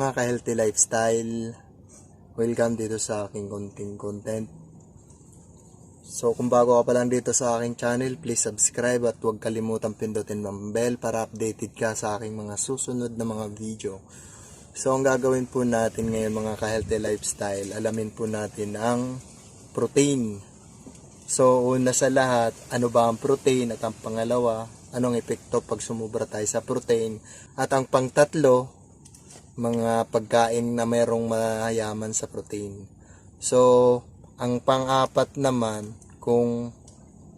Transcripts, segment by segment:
mga ka-healthy lifestyle, welcome dito sa aking konting content. So kung bago ka pa lang dito sa aking channel, please subscribe at huwag kalimutang pindutin ang bell para updated ka sa aking mga susunod na mga video. So ang gagawin po natin ngayon mga ka-healthy lifestyle, alamin po natin ang protein. So una sa lahat, ano ba ang protein, at ang pangalawa, anong epekto pag sumubra tayo sa protein, at ang pangtatlo, mga pagkain na mayroong mayaman sa protein. So ang pang-apat naman, kung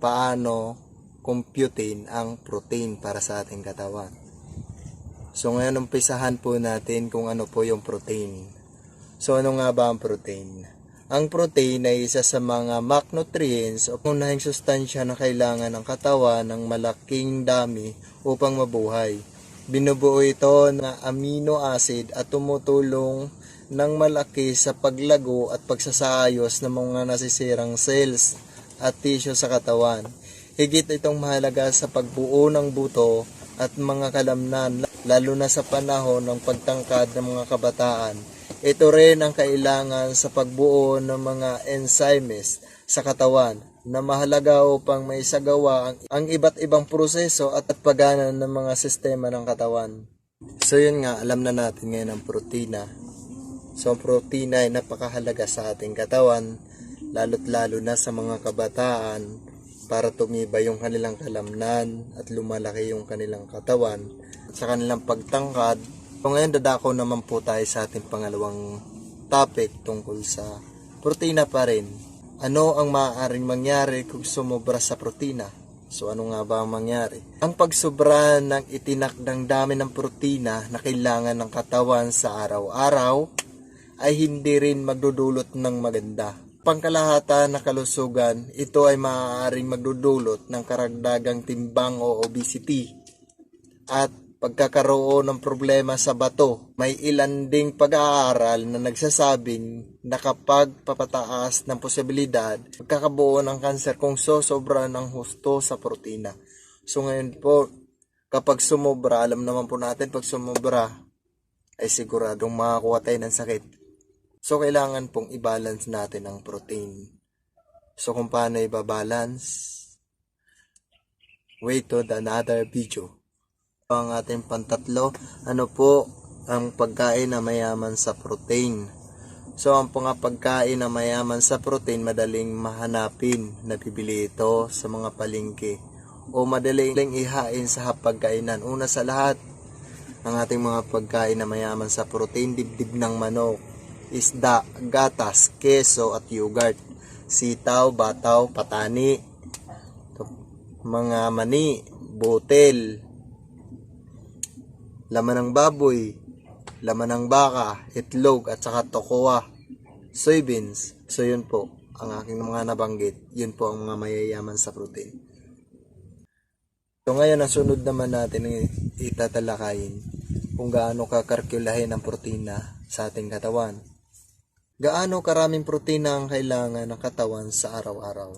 paano computein ang protein para sa ating katawan. So ngayon umpisahan po natin kung ano po yung protein. So ano nga ba ang protein? Ang protein ay isa sa mga macronutrients o unahing sustansya na kailangan ng katawan ng malaking dami upang mabuhay. Binubuo ito ng amino acid at tumutulong ng malaki sa paglago at pagsasayos ng mga nasisirang cells at tissue sa katawan. Higit itong mahalaga sa pagbuo ng buto at mga kalamnan, lalo na sa panahon ng pagtangkad ng mga kabataan. Ito rin ang kailangan sa pagbuo ng mga enzymes sa katawan na mahalaga upang maisagawa ang iba't ibang proseso at pagana ng mga sistema ng katawan. So yun nga, alam na natin ngayon ang protina. So ang protina ay napakahalaga sa ating katawan, lalo't lalo na sa mga kabataan, para tumibay yung kanilang kalamnan at lumalaki yung kanilang katawan at sa kanilang pagtangkad. So ngayon dadako naman po tayo sa ating pangalawang topic tungkol sa protina pa rin. Ano ang maaaring mangyari kung sumobra sa protina? So ano nga ba ang mangyari? Ang pagsobra ng itinakdang dami ng protina na kailangan ng katawan sa araw-araw ay hindi rin magdudulot ng maganda. Pangkalahatan na kalusugan, ito ay maaaring magdudulot ng karagdagang timbang o obesity at pagkakaroon ng problema sa bato. May ilan ding pag-aaral na nagsasabing na kapag papataas ng posibilidad, magkakabuo ng kanser kung sosobra ng husto sa protina. So ngayon po, kapag sumobra, alam naman po natin pag sumobra, ay siguradong makakuha tayo ng sakit. So kailangan pong i-balance natin ang protein. So kung paano i-balance? Wait to another video. Ang ating pantatlo, ano po ang pagkain na mayaman sa protein? So ang pagkain na mayaman sa protein, madaling mahanapin, nabibili ito sa mga palengke o madaling ihain sa hapagkainan. Una sa lahat, ang ating mga pagkain na mayaman sa protein, dibdib ng manok, isda, gatas, keso at yogurt, sitaw, bataw, patani, mga mani, butil, laman ng baboy, laman ng baka, itlog, at saka tokowa, soybeans. So yun po ang aking mga nabanggit. Yun po ang mga mayayaman sa protein. So ngayon, ang sunod naman natin itatalakayin kung gaano kakalkulahin ang protina sa ating katawan. Gaano karaming protina ang kailangan ng katawan sa araw-araw?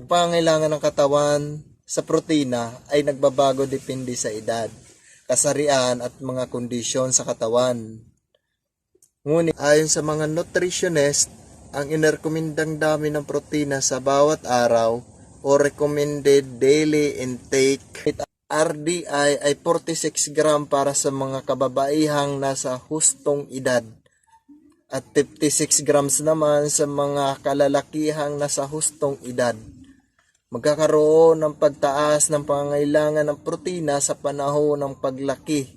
Ang pangangailangan ng katawan sa protina ay nagbabago depende sa edad, kasarian at mga kondisyon sa katawan. Ngunit ayon sa mga nutritionist, ang inirekomendang dami ng protina sa bawat araw o recommended daily intake RDI ay 46 gram para sa mga kababaihang nasa hustong edad at 56 grams naman sa mga kalalakihang nasa hustong edad. Magkakaroon ng pagtaas ng pangangailangan ng protina sa panahon ng paglaki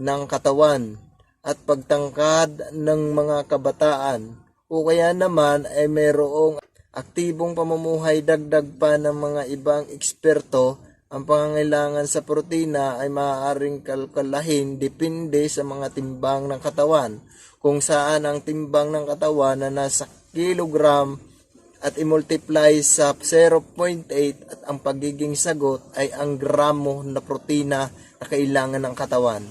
ng katawan at pagtangkad ng mga kabataan, o kaya naman ay mayroong aktibong pamumuhay. Dagdag pa ng mga ibang eksperto, ang pangangailangan sa protina ay maaaring kalkulahin depende sa mga timbang ng katawan, kung saan ang timbang ng katawan na nasa kilogram at i-multiply sa 0.8 at ang pagiging sagot ay ang gramo na protina na kailangan ng katawan.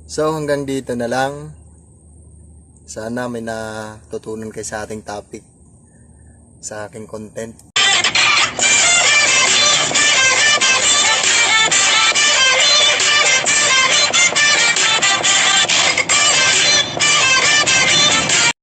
So hanggang dito na lang. Sana may natutunan kayo sa ating topic, sa aking content.